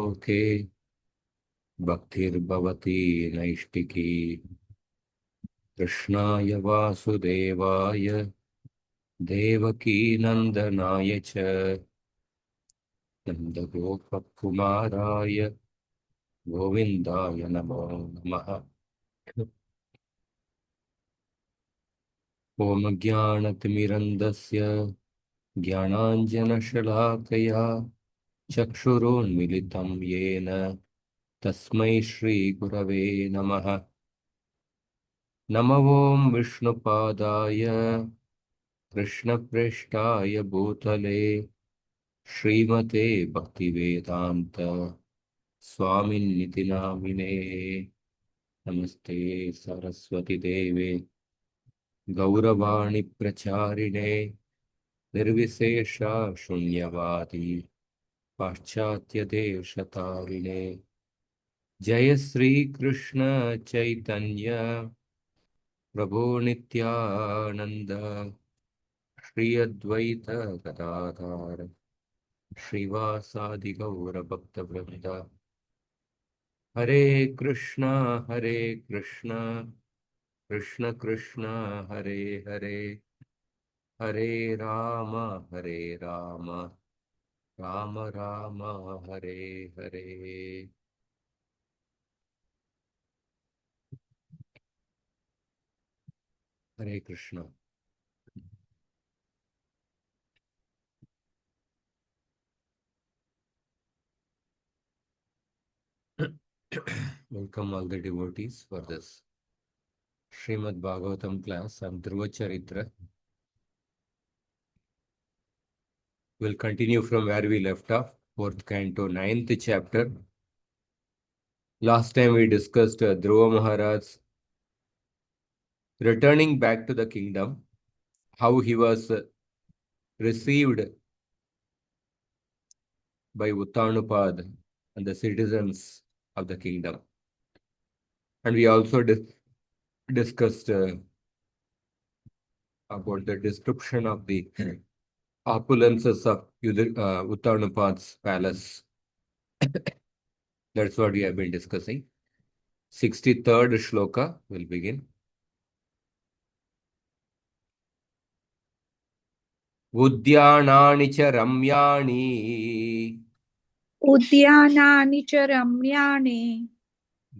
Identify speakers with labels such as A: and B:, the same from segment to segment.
A: लोके भक्तिर्भवति नैष्टिकी कृष्णाय वासुदेवाय देवकी नन्दनाय च नन्दगोपकुमाराय गोविन्दाय नमो नमः। ॐ ज्ञानतिमिरन्धस्य ज्ञानाञ्जनशलाकया चक्षुरुन्मिलितं येन तस्मै श्रीगुरवे नमः। नमो ॐ विष्णुपादाय कृष्णप्रेष्ठाय भूतले श्रीमते भक्तिवेदान्त स्वामिन्निति नामिने। नमस्ते सरस्वती देवे गौरवाणी प्रचारिणे निर्विशेष शून्यवादी पाश्चात्य देशतारिणे। जय श्री कृष्ण चैतन्य प्रभु नित्यानंद श्री अद्वैत गदाधर श्रीवासादि गौर भक्त वृंद। हरे कृष्णा कृष्ण कृष्ण हरे हरे हरे राम राम राम हरे हरे। हरे Krishna. Welcome all the devotees for this Srimad Bhagavatam class on Dhruva Charitra. We'll continue from where we left off, 4th canto, 9th chapter. Last time we discussed Dhruva Maharaj returning back to the kingdom, how he was received by Uttanapad and the citizens of the kingdom. And we also discussed about the description of the opulences of Uttanapad's palace. That's what we have been discussing. 63rd shloka will begin. Udyanani cha ramyani
B: उद्यानानि च रम्याणि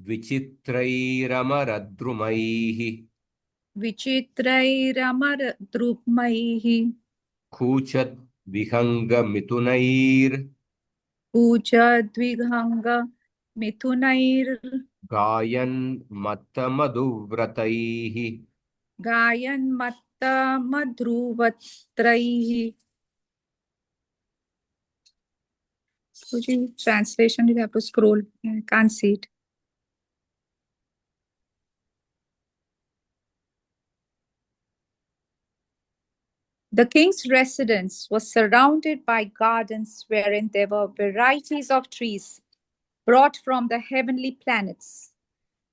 A: vichitrairamaradrumaihi
B: विचित्रैरमरद्रुमैः
A: kuchat vihanga mitunair
B: कूजद्विहङ्गमिथुनैर्
A: gayan mattamaduvrataihi.
B: गायन्मत्तमध्रुवत्रैः. Could you translation? You have to scroll. I can't see it. The king's residence was surrounded by gardens wherein there were varieties of trees brought from the heavenly planets.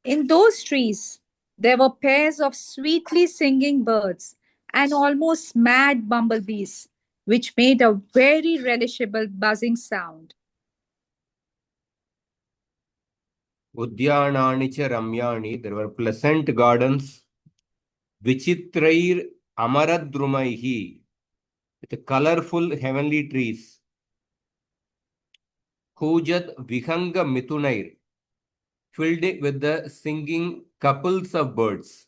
B: In those trees, there were pairs of sweetly singing birds and almost mad bumblebees, which made a very relishable buzzing sound.
A: Udyanani cha ramyani, there were pleasant gardens. Vichitrair amaradrumaihi, with colorful heavenly trees. Kujat vihanga mitunair, filled with the singing couples of birds.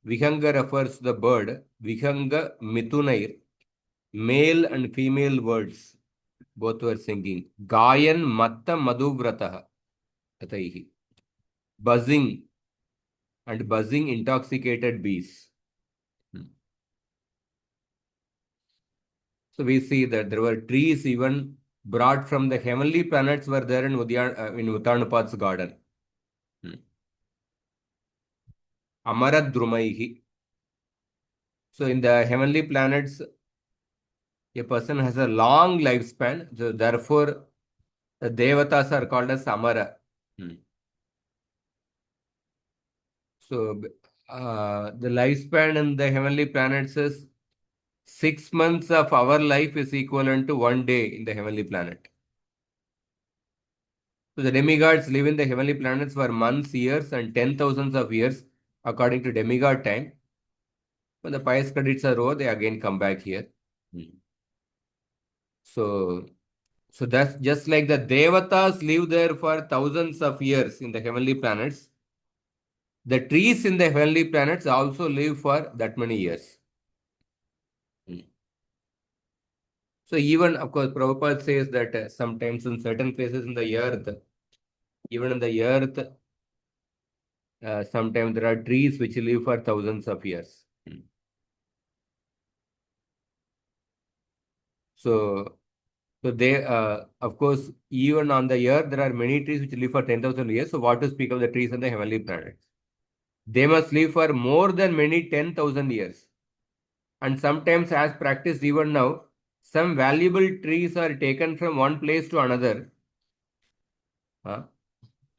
A: Vihanga refers to the bird. Vihanga mitunair, male and female birds, both were singing. Gayan matta madhuvrataha, tataihi, buzzing and buzzing intoxicated bees. So we see that there were trees even brought from the heavenly planets were there in Uttanapad's garden. Amaradrumaihi. So in the heavenly planets, a person has a long lifespan. So therefore, the devatas are called as Amara. So the lifespan in the heavenly planets is 6 months of our life is equivalent to 1 day in the heavenly planet. So the demigods live in the heavenly planets for months, years, and 10,000s of years, according to demigod time. When the pious credits are over, they again come back here. Hmm. So, so that's just like the devatas live there for thousands of years in the heavenly planets. The trees in the heavenly planets also live for that many years. Hmm. So even, of course, Prabhupada says that sometimes in certain places in the earth, even in the earth, sometimes there are trees which live for thousands of years. Hmm. So, so they, of course, even on the earth, there are many trees which live for 10,000 years. So what to speak of the trees on the heavenly planets? They must live for more than many 10,000 years. And sometimes, as practiced even now, some valuable trees are taken from one place to another.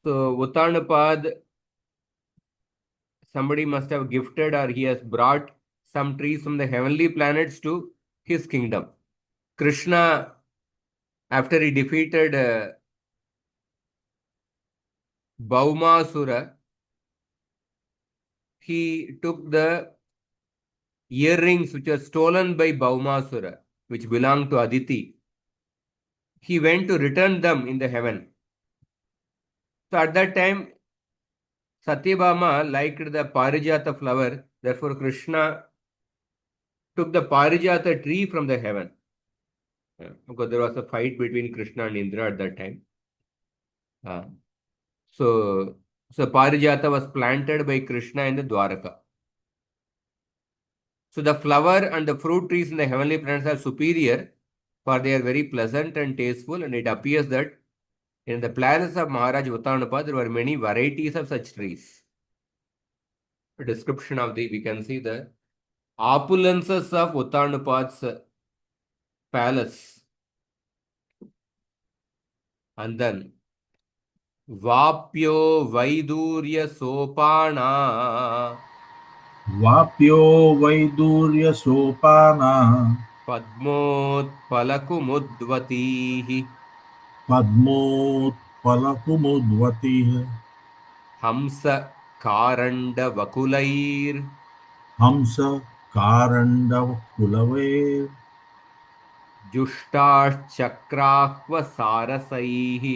A: So, Uttanapad, somebody must have gifted or he has brought some trees from the heavenly planets to his kingdom. Krishna, after he defeated Bhaumasura, he took the earrings which were stolen by Bhaumasura, which belonged to Aditi. He went to return them in the heaven. So at that time, Satyabhama liked the Parijata flower. Therefore, Krishna took the Parijata tree from the heaven. Because there was a fight between Krishna and Indra at that time. Uh, so, so Parijata was planted by Krishna in the Dwaraka. So the flower and the fruit trees in the heavenly planets are superior, for they are very pleasant and tasteful, and it appears that in the palace of Maharaj Uttanapad, there were many varieties of such trees. A description of the, we can see the opulences of Uttanapad's palace. And then Vapyo Vaidurya Sopana
C: वाप्यो वैदूर्यसोपाना
A: Padmotpalakumudvatihi
C: पद्मोत्पलकुमुद्वतिः
A: Hamsa Karanda Vakulair
C: हंस कारण्डवकुलवेर्
A: Jushtachakrahva Sarasaihi.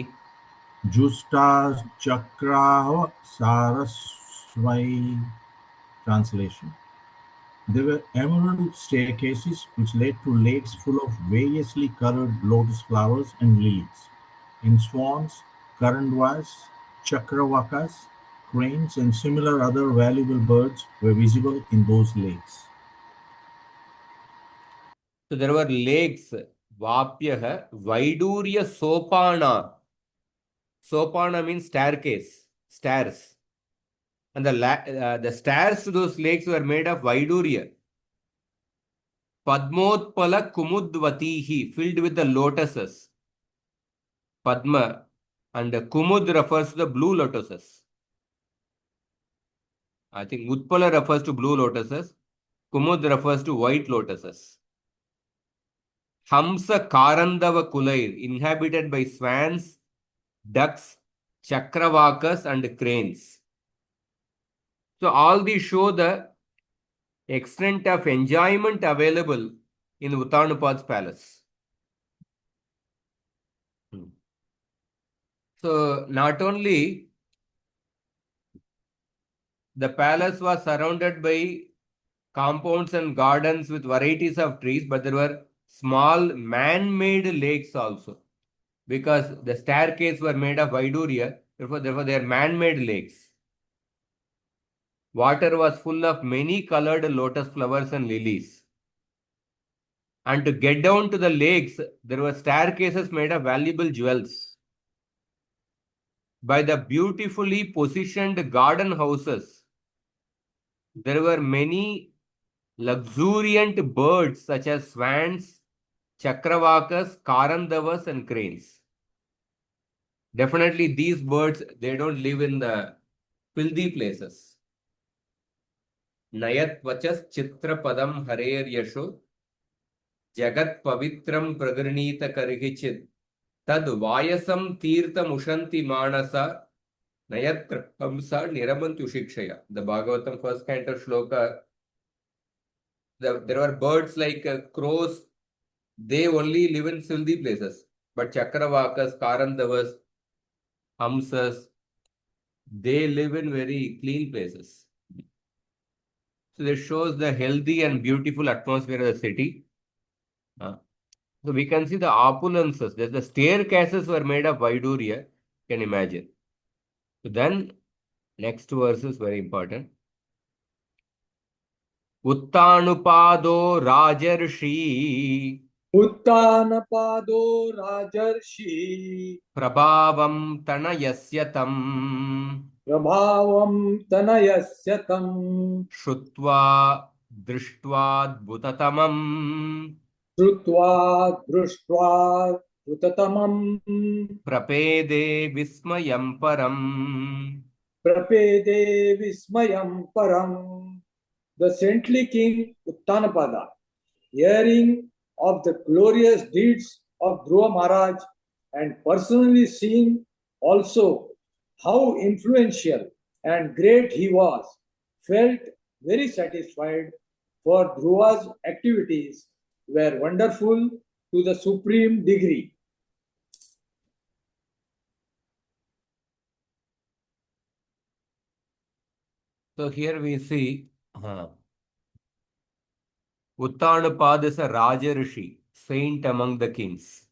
C: जुष्टाश्चक्राव सारस्वै. Translation. There were emerald staircases which led to lakes full of variously colored lotus flowers and lilies, and swans, karandwas, chakravakas, cranes, and similar other valuable birds were visible in those lakes.
A: So there were lakes. Vapyah Vaidurya Sopana. Sopana means staircase, stairs. And the stairs to those lakes were made of Vaidurya. Padmotpala Kumudvatihi, filled with the lotuses. Padma and Kumud refers to the blue lotuses. I think Utpala refers to blue lotuses. Kumud refers to white lotuses. Hamsa Karandava Kulair, inhabited by swans, ducks, chakravakas, and cranes. So all these show the extent of enjoyment available in Uttanapad's palace. So not only the palace was surrounded by compounds and gardens with varieties of trees, but there were small man-made lakes also, because the staircase were made of Vaidurya, therefore they are man-made lakes. Water was full of many colored lotus flowers and lilies. And to get down to the lakes, there were staircases made of valuable jewels. By the beautifully positioned garden houses, there were many luxuriant birds such as swans, chakravakas, karandavas, and cranes. Definitely these birds, they don't live in the filthy places. Nayat vachas chitra padam harer yasho jagat pavitram pragarnita karihichit Tad vayasam tirtha mushanti manasa nayatra hamsa niramantu shikshaya. The Bhagavatam first canto shloka. There were birds like crows. They only live in filthy places. But Chakravakas, Karandavas, Hamsas, they live in very clean places. So this shows the healthy and beautiful atmosphere of the city. So we can see the opulences. The staircases were made of Vaidurya. You can imagine. So then next verse is very important. Uttanupado Rajarshi
D: उत्तानपादो Rajarshi
A: Prabhavam Tanayasyatam
D: प्रभावं तनयस्य तं
A: Shutva Drishtvad
D: श्रुत्वा दृष्ट्वा कृततमं
A: Prapede Vismayam Param.
D: प्रपेदे विस्मयं परम्. The saintly king Uttanapada, hearing of the glorious deeds of Dhruva Maharaj and personally seeing also how influential and great he was, felt very satisfied, for Dhruva's activities were wonderful to the supreme degree.
A: So here we see Uttanapad is a Rajarshi, saint among the kings.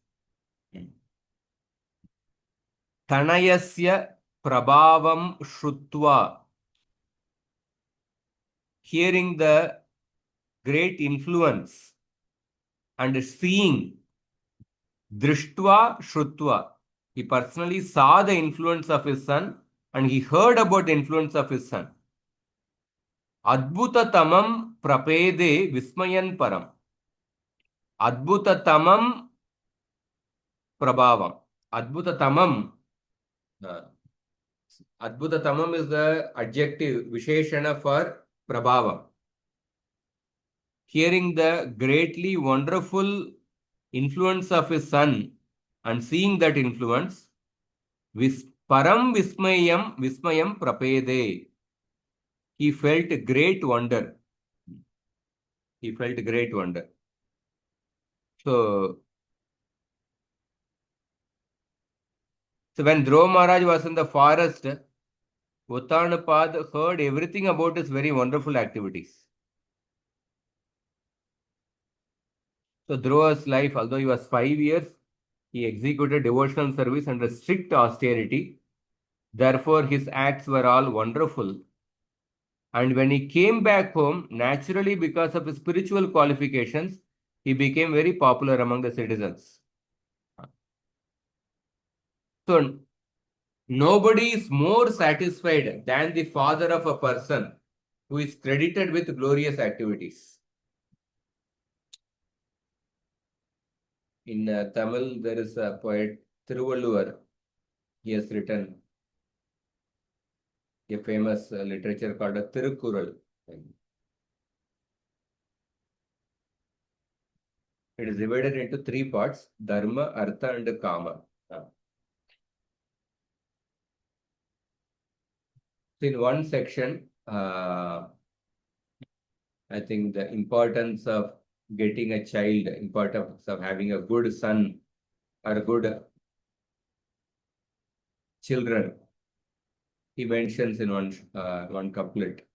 A: Tanayasya Prabhavam Shrutva, hearing the great influence and seeing Drishtva Shrutva. He personally saw the influence of his son and he heard about the influence of his son. Adbhutatamam Prapede Vismayan Param. Adbhutatamam Prabhavam. Adbhutatamam. Adbhutatamam is the adjective Visheshana for Prabhavam. Hearing the greatly wonderful influence of his son and seeing that influence, Param Vismayam Prapede. He felt great wonder. He felt great wonder. So when Dhruva Maharaj was in the forest, Uttanapad heard everything about his very wonderful activities. So Dhruva's life, although he was 5 years, he executed devotional service under strict austerity. Therefore, his acts were all wonderful. And when he came back home, naturally because of his spiritual qualifications, he became very popular among the citizens. So nobody is more satisfied than the father of a person who is credited with glorious activities. In Tamil, there is a poet, Thiruvalluvar. He has written a famous literature called a Tirukkural. It is divided into 3 parts, Dharma, Artha and Kama. In one section, I think the importance of getting a child, importance of having a good son or good children, he mentions in one couplet.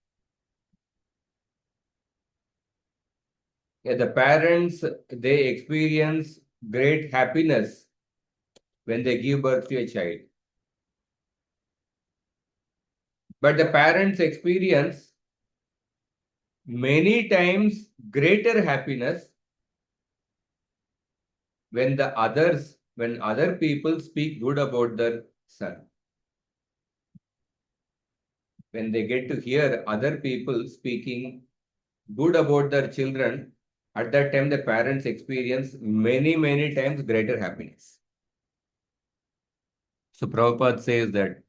A: Yeah, the parents, they experience great happiness when they give birth to a child. But the parents experience many times greater happiness when other people speak good about their son. When they get to hear other people speaking good about their children, at that time the parents experience many times greater happiness. So Prabhupada says that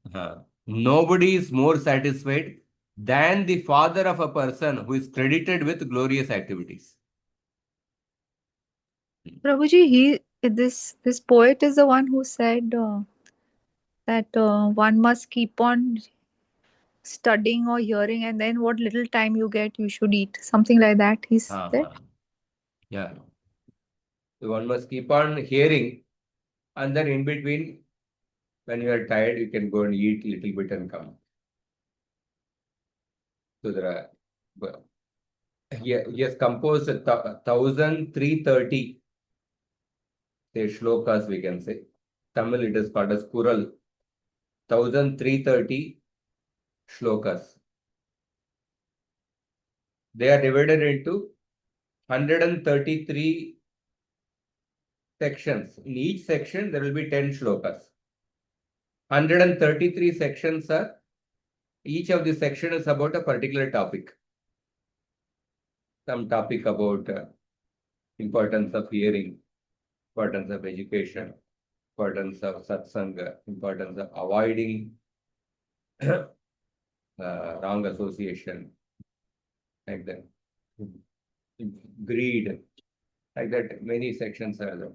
A: nobody is more satisfied than the father of a person who is credited with glorious activities.
B: Prabhuji, This poet is the one who said that one must keep on studying or hearing, and then what little time you get, you should eat. Something like that, he said.
A: Yeah. So one must keep on hearing, and then in between, when you are tired, you can go and eat a little bit and come. So there are, well, he has composed 1,330 shlokas, we can say. Tamil, it is called as Kural. 1,330 shlokas. They are divided into 133 sections. In each section, there will be 10 shlokas. 133 sections are, each of the section is about a particular topic. Some topic about importance of hearing, importance of education, importance of satsanga, importance of avoiding wrong association, like that. Greed, like that, many sections are there.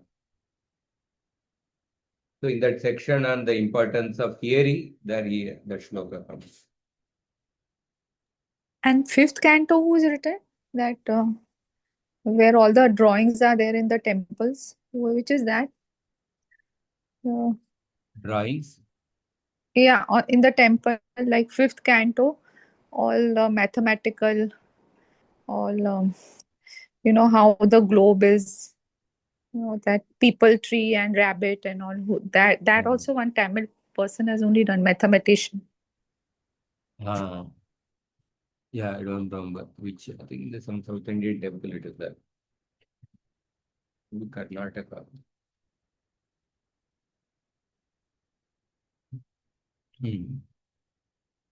A: So in that section on the importance of hearing, there the shloka comes.
B: And fifth canto who's written? That where all the drawings are there in the temples. Which is that?
A: Drawings?
B: Yeah, in the temple, like fifth canto, all mathematical, all how the globe is, that people tree and rabbit and all. That also one Tamil person has only done, mathematician.
A: Yeah, I don't remember which. I think there's some South Indian temple it is there. In Karnataka.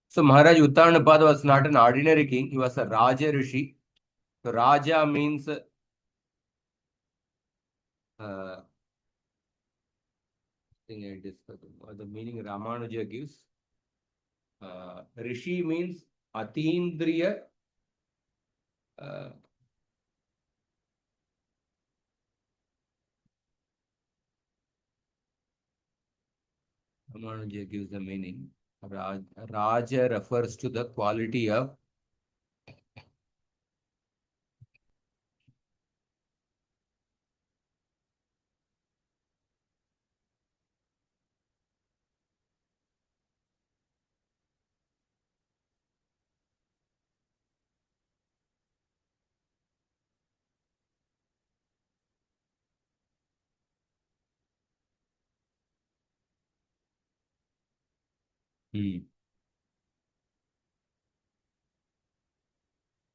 A: So Maharaj Uttanapada was not an ordinary king, he was a Raja Rishi. So Raja means I think I discussed the meaning Ramanuja gives. Rishi means Atindriya. Ramanuja gives the meaning. Raja refers to the quality of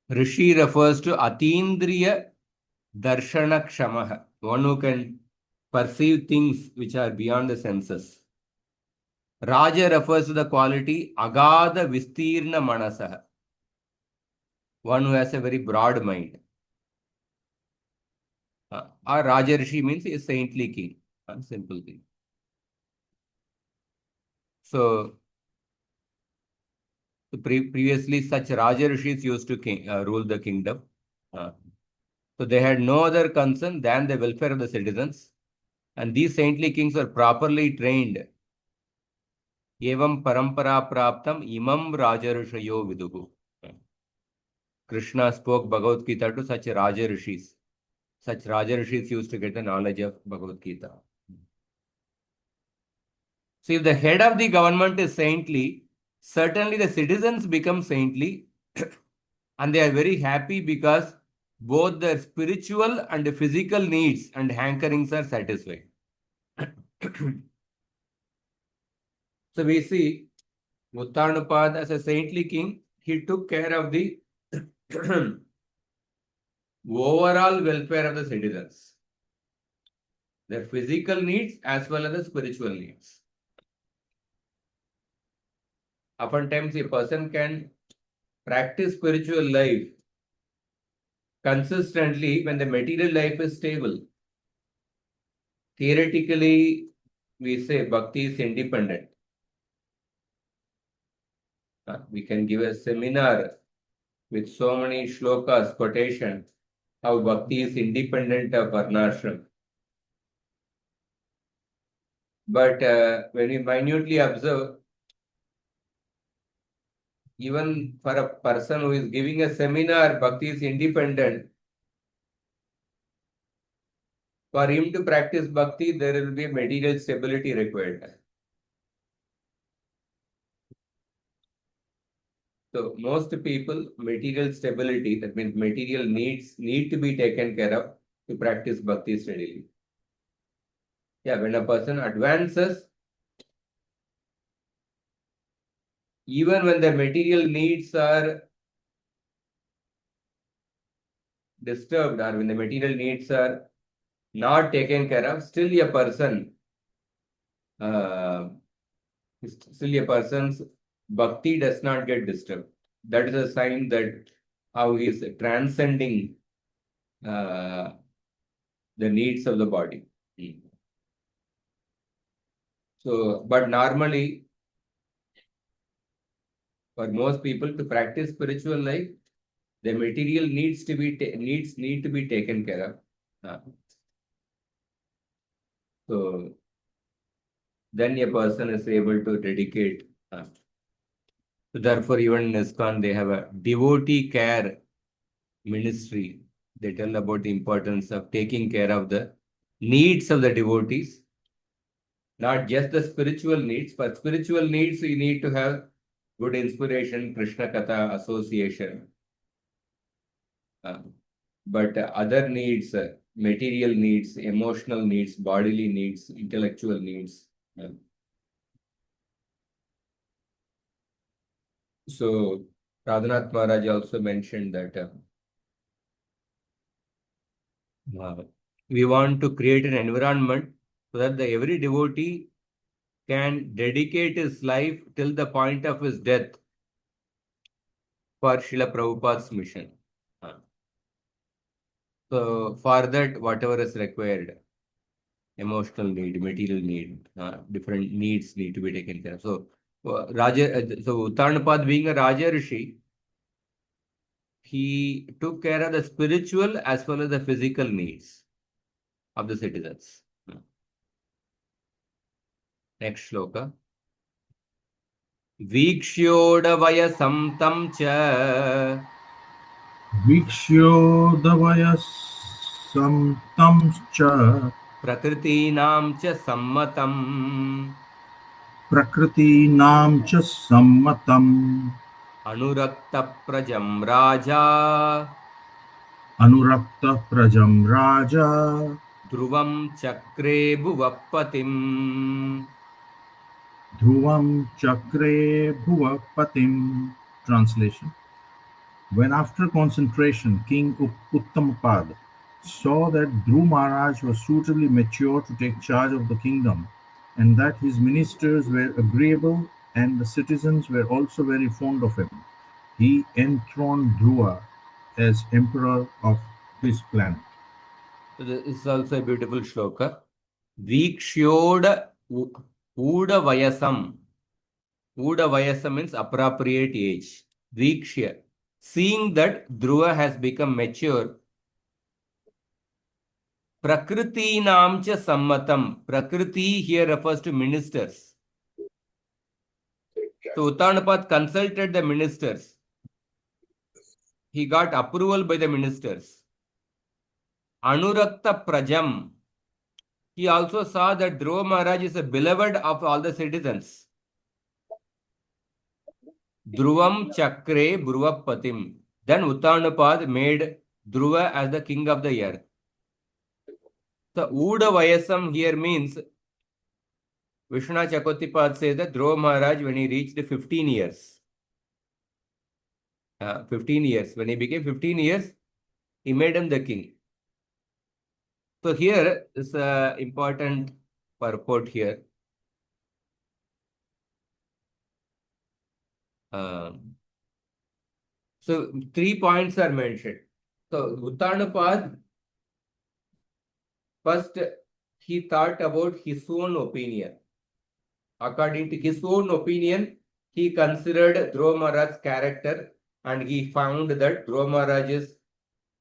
A: Rishi refers to Atindriya Darshana Kshamaha, one who can perceive things which are beyond the senses. Raja refers to the quality Agada Vistirna Manasaha, one who has a very broad mind. Or Raja Rishi means a saintly king, a simple thing. So, previously such Raja Rishis used to rule the kingdom. So they had no other concern than the welfare of the citizens. And these saintly kings were properly trained. Evam parampara praptam imam rajarushayo viduhu. Krishna spoke Bhagavad Gita to such Raja Rishis. Such Raja Rishis used to get the knowledge of Bhagavad Gita. So if the head of the government is saintly, certainly the citizens become saintly and they are very happy because both their spiritual and physical needs and hankerings are satisfied. So we see Uttanapad as a saintly king, he took care of the overall welfare of the citizens, their physical needs as well as the spiritual needs. Oftentimes, a person can practice spiritual life consistently when the material life is stable. Theoretically, we say bhakti is independent. We can give a seminar with so many shlokas, quotation, how bhakti is independent of varnashram. But when you minutely observe, even for a person who is giving a seminar, bhakti is independent. For him to practice bhakti, there will be material stability required. So most people, material stability, that means material needs need to be taken care of to practice bhakti steadily. Yeah, when a person advances, even when the material needs are disturbed or when the material needs are not taken care of, still a person's bhakti does not get disturbed. That is a sign that how he is transcending the needs of the body. So, but normally, for most people to practice spiritual life, the material needs to be need to be taken care of. So then a person is able to dedicate. So therefore, even in ISKCON, they have a devotee care ministry. They tell about the importance of taking care of the needs of the devotees, not just the spiritual needs. For spiritual needs, you need to have good inspiration, Krishna Katha association. But other needs, material needs, emotional needs, bodily needs, intellectual needs. So Radhanath Maharaj also mentioned that we want to create an environment so that every devotee can dedicate his life till the point of his death for Srila Prabhupada's mission. So for that, whatever is required, emotional need, material need, different needs need to be taken care of. So so Uttanapad being a Raja Rishi, he took care of the spiritual as well as the physical needs of the citizens. Next shloka. Vikshyodavyasam tam cha
C: Vikshyodavyasam tam cha
A: prakritinam cha sammatam
C: prakritinam cha sammatam
A: anurakta prajam raja
C: anurakta prajam raja
A: dhruvam chakre bhuvapatim.
C: dhruvam chakre bhuvapatim. Translation. When after concentration King Uttamapad saw that Dhruva Maharaj was suitably mature to take charge of the kingdom, and that his ministers were agreeable and the citizens were also very fond of him, he enthroned Dhruva as emperor of his planet.
A: So this is also a beautiful shloka. Vikshyoda Uda Vayasam. Uda Vayasam means appropriate age. Vikshya. Seeing that Dhruva has become mature, Prakriti Namcha Sammatam. Prakriti here refers to ministers. So Uttanapath consulted the ministers. He got approval by the ministers. Anurakta Prajam. He also saw that Dhruva Maharaj is a beloved of all the citizens. Dhruvam Chakre Bhruvapatim. Then Uttanapad made Dhruva as the king of the earth. The Uda Vayasam here means Vishwanath Chakravartipad says that Dhruva Maharaj, when he reached 15 years, 15 years, when he became 15 years, he made him the king. So here is an important purport here. So 3 points are mentioned. So Uttanapad, first he thought about his own opinion. According to his own opinion, he considered Dhruva Maharaj's character and he found that Dhruva Maharaj is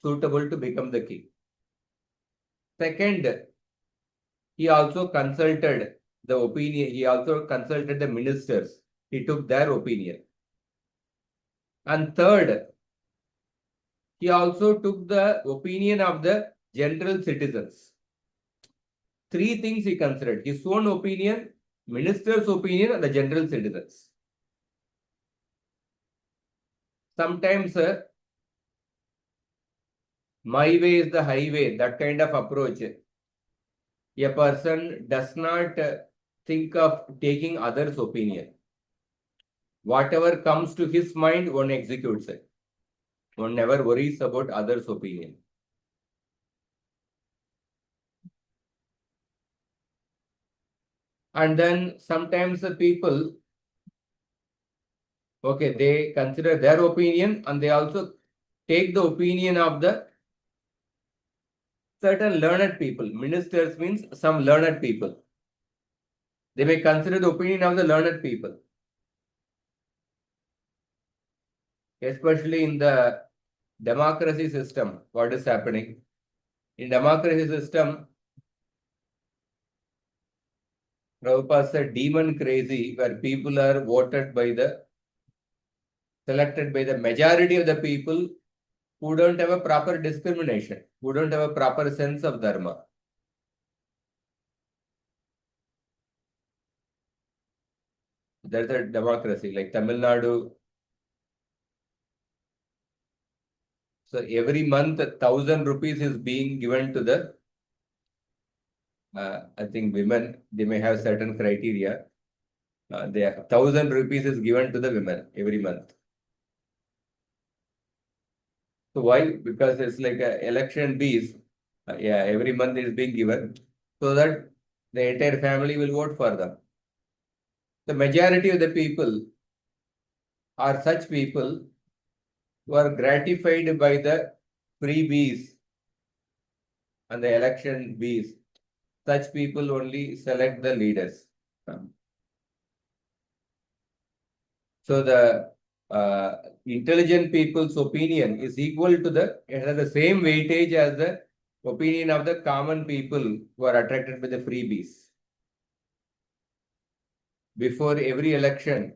A: suitable to become the king. Second, he also consulted the opinion. He also consulted the ministers. He took their opinion. And third, he also took the opinion of the general citizens. Three things he considered: his own opinion, minister's opinion, and the general citizens. Sometimes my way is the highway, that kind of approach. A person does not think of taking others' opinion. Whatever comes to his mind, one executes it. One never worries about others' opinion. And then sometimes the people, okay, they consider their opinion and they also take the opinion of the certain learned people. Ministers means some learned people. They may consider the opinion of the learned people. Especially in the democracy system, what is happening? In democracy system, Prabhupada said demon crazy, where people are selected by the majority of the people who don't have a proper discrimination, who don't have a proper sense of dharma. That's a democracy, like Tamil Nadu. So every month, 1,000 rupees is being given to the, I think women, they may have certain criteria. 1,000 rupees is given to the women every month. So why? Because it's like an election bees. Every month it is being given so that the entire family will vote for them. The majority of the people are such people who are gratified by the freebies and the election bees. Such people only select the leaders. So the intelligent people's opinion is equal to it has the same weightage as the opinion of the common people who are attracted by the freebies. Before every election,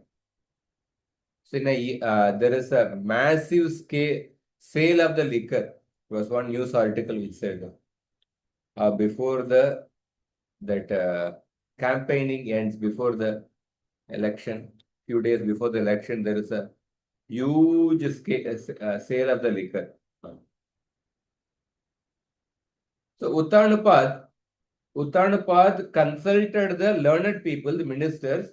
A: so there is a massive sale of the liquor. There was one news article which said before that campaigning ends, before the election, few days before the election, there is a huge sale of the liquor. So Uttanapad consulted the learned people, the ministers,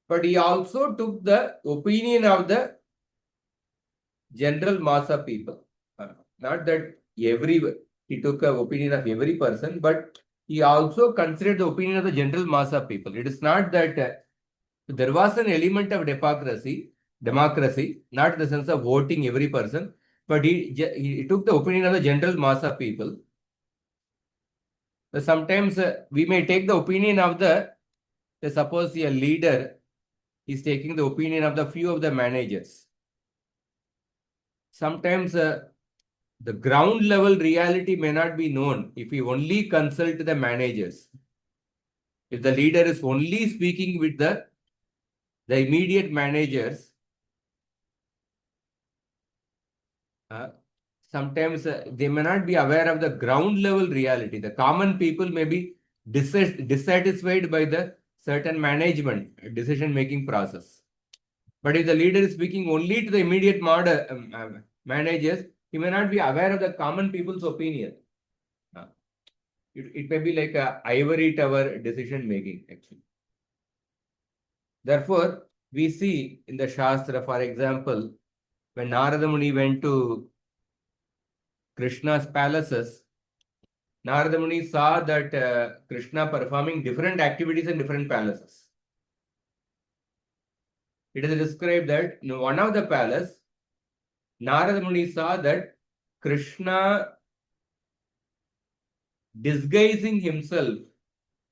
A: but he also took the opinion of the general mass of people. Not that he took the opinion of every person, but he also considered the opinion of the general mass of people. It is not that there was an element of democracy, not in the sense of voting every person, but he took the opinion of the general mass of people. So sometimes we may take the opinion of suppose a leader is taking the opinion of the few of the managers. Sometimes the ground level reality may not be known if we only consult the managers. If the leader is only speaking with the immediate managers, sometimes they may not be aware of the ground level reality. The common people may be dissatisfied by the certain management decision making process. But if the leader is speaking only to the immediate managers, he may not be aware of the common people's opinion. It may be like a ivory tower decision making, actually. Therefore, we see in the Shastra, for example, when Narada Muni went to Krishna's palaces, Narada Muni saw that Krishna performing different activities in different palaces. It is described that in one of the palace, Narada Muni saw that Krishna disguising himself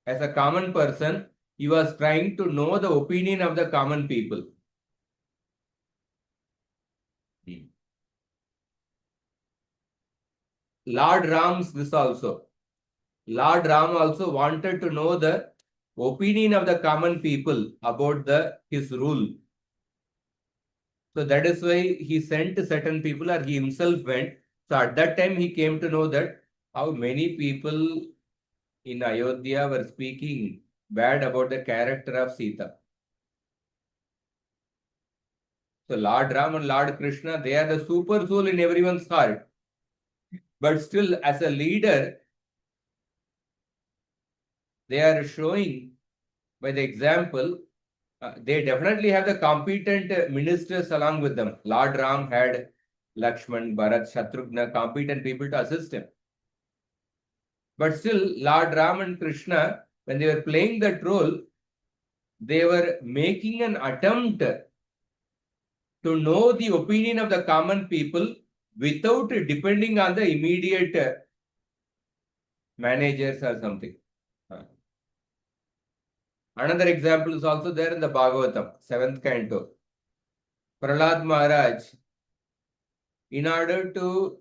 A: as a common person, he was trying to know the opinion of the common people. Lord Ram also wanted to know the opinion of the common people about his rule. So that is why he sent certain people, or he himself went. So at that time, he came to know that how many people in Ayodhya were speaking bad about the character of Sita. So Lord Ram and Lord Krishna, they are the super soul in everyone's heart. But still, as a leader, they are showing by the example, they definitely have the competent ministers along with them. Lord Ram had Lakshman, Bharat, Shatrughna, competent people to assist him. But still, Lord Ram and Krishna, when they were playing that role, they were making an attempt to know the opinion of the common people without depending on the immediate managers or something. Another example is also there in the Bhagavatam, 7th canto. Prahlad Maharaj, in order to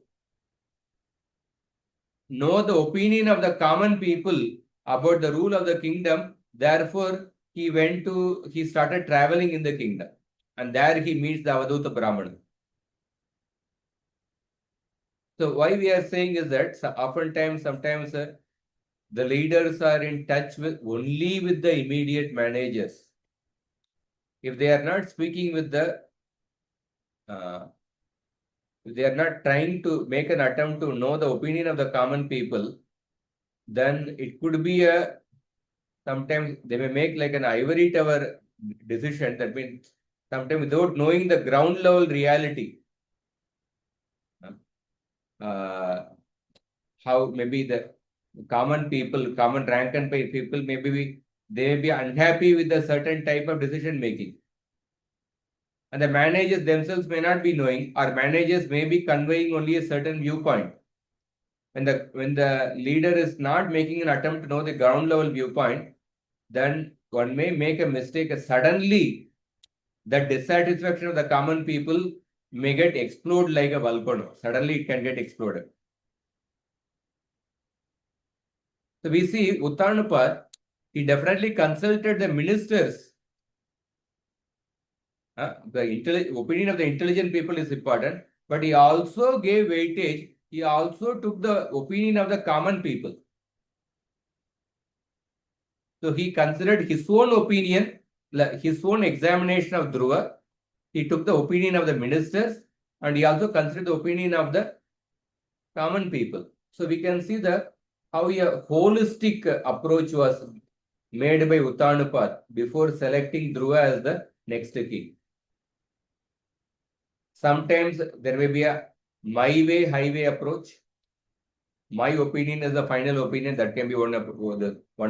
A: know the opinion of the common people about the rule of the kingdom, therefore he started traveling in the kingdom. And there he meets the Avaduta Brahmana. So why we are saying is that sometimes the leaders are in touch only with the immediate managers. If they are not speaking with if they are not trying to make an attempt to know the opinion of the common people, then it could be sometimes they may make like an ivory tower decision. That means sometimes without knowing the ground level reality. How maybe the common people, common rank and file people, maybe they may be unhappy with a certain type of decision making. And the managers themselves may not be knowing, or managers may be conveying only a certain viewpoint. When the leader is not making an attempt to know the ground level viewpoint, then one may make a mistake. Suddenly, the dissatisfaction of the common people may get explode like a volcano. Suddenly, it can get exploded. So we see Uttanapad, he definitely consulted the ministers. The opinion of the intelligent people is important, but he also gave weightage. He also took the opinion of the common people. So he considered his own opinion, his own examination of Dhruva. He took the opinion of the ministers, and he also considered the opinion of the common people. So we can see how a holistic approach was made by Uttanapad before selecting Dhruva as the next king. Sometimes there may be a my way, highway approach. My opinion is the final opinion. That can be one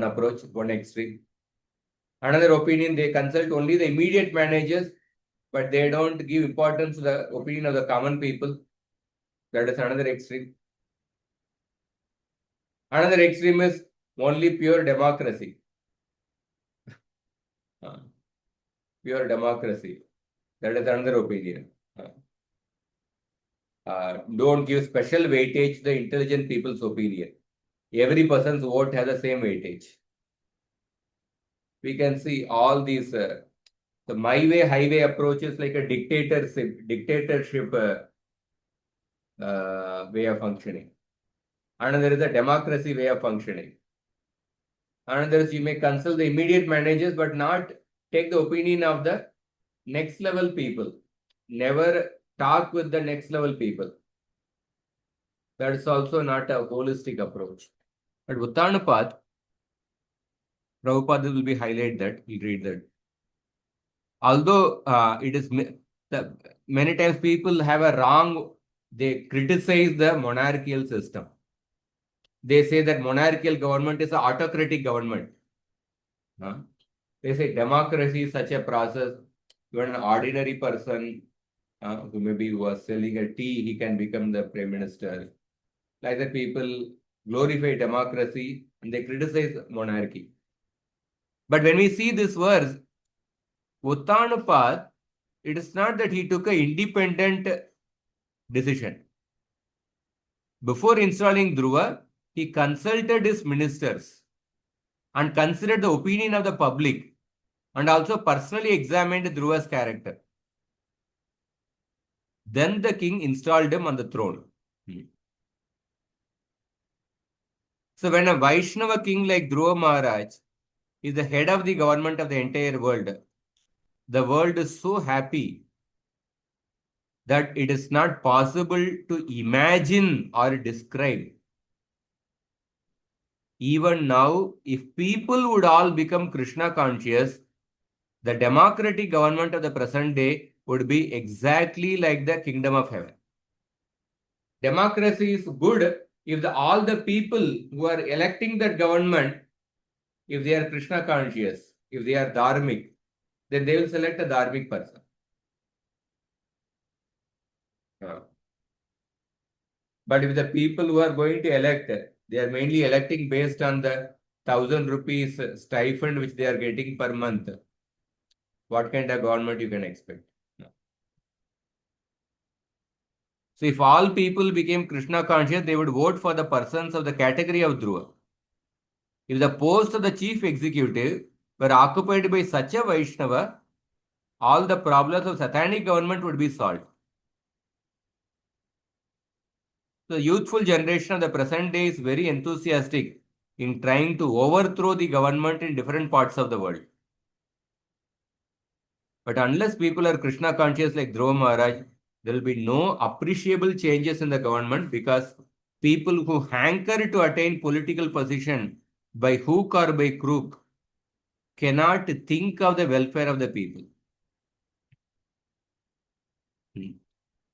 A: approach, one extreme. Another opinion, they consult only the immediate managers, but they don't give importance to the opinion of the common people. That is another extreme. Another extreme is only pure democracy. Pure democracy. That is another opinion. Don't give special weightage to the intelligent people's opinion. Every person's vote has the same weightage. We can see all these the my way, highway approach is like a dictatorship way of functioning. Another is a democracy way of functioning. Another is you may consult the immediate managers, but not take the opinion of the next level people. Never talk with the next level people. That's also not a holistic approach. But Uttanapad, Prabhupada will be highlight that. We'll read that. Although it is many times people have a wrong, they criticize the monarchical system. They say that monarchical government is an autocratic government. They say democracy is such a process. Even an ordinary person who was selling a tea, he can become the prime minister. Like that, people glorify democracy and they criticize monarchy. But when we see this verse, Uttanapad, it is not that he took an independent decision. Before installing Dhruva, he consulted his ministers. and considered the opinion of the public and also personally examined Dhruva's character. Then the king installed him on the throne. So when a Vaishnava king like Dhruva Maharaj is the head of the government of the entire world, the world is so happy that it is not possible to imagine or describe. Even now, if people would all become Krishna conscious, the democratic government of the present day would be exactly like the kingdom of heaven. Democracy is good if all the people who are electing that government, if they are Krishna conscious, if they are dharmic, then they will select a dharmic person. But if the people who are going to elect, they are mainly electing based on the 1,000 rupees stipend which they are getting per month, what kind of government you can expect? So if all people became Krishna conscious, they would vote for the persons of the category of Dhruva. If the post of the chief executive were occupied by such a Vaishnava, all the problems of satanic government would be solved. The youthful generation of the present day is very enthusiastic in trying to overthrow the government in different parts of the world. But unless people are Krishna conscious like Dhruva Maharaj, there will be no appreciable changes in the government because people who hanker to attain political position by hook or by crook cannot think of the welfare of the people.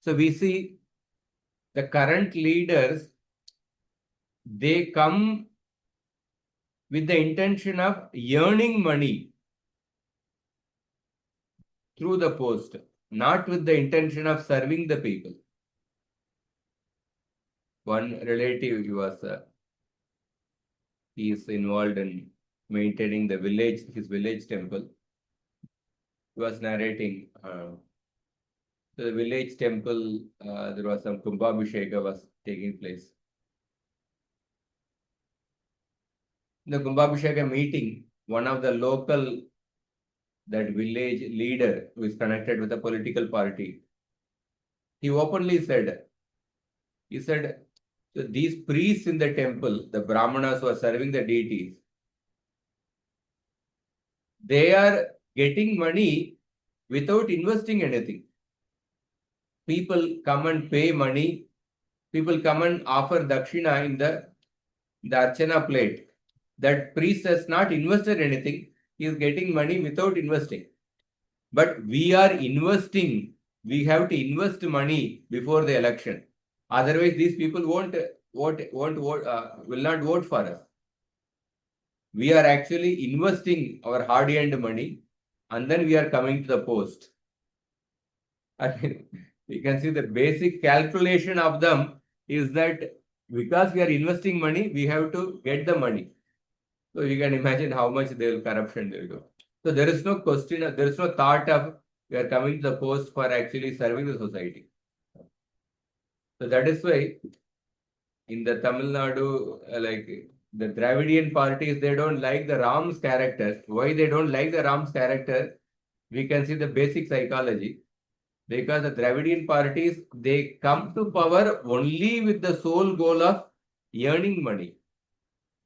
A: So we see the current leaders, they come with the intention of earning money through the post, not with the intention of serving the people. One relative, he is involved in maintaining the village, his village temple. He was narrating, the village temple, there was some Kumbhabhisheka was taking place. In the Kumbhabhisheka meeting, one of the local, that village leader who is connected with a political party, he openly said, so these priests in the temple, the Brahmanas who are serving the deities, they are getting money without investing anything. People come and pay money. People come and offer dakshina in the archana plate. That priest has not invested anything. He is getting money without investing. But we are investing. We have to invest money before the election. Otherwise, these people will not vote for us. We are actually investing our hard-earned money, and then we are coming to the post. I mean, you can see the basic calculation of them is that because we are investing money, we have to get the money. So you can imagine how much corruption they will do. So there is no question, there is no thought of we are coming to the post for actually serving the society. So that is why in the Tamil Nadu, like the Dravidian parties, they don't like the Ram's character. Why they don't like the Ram's character? We can see the basic psychology. Because the Dravidian parties, they come to power only with the sole goal of earning money,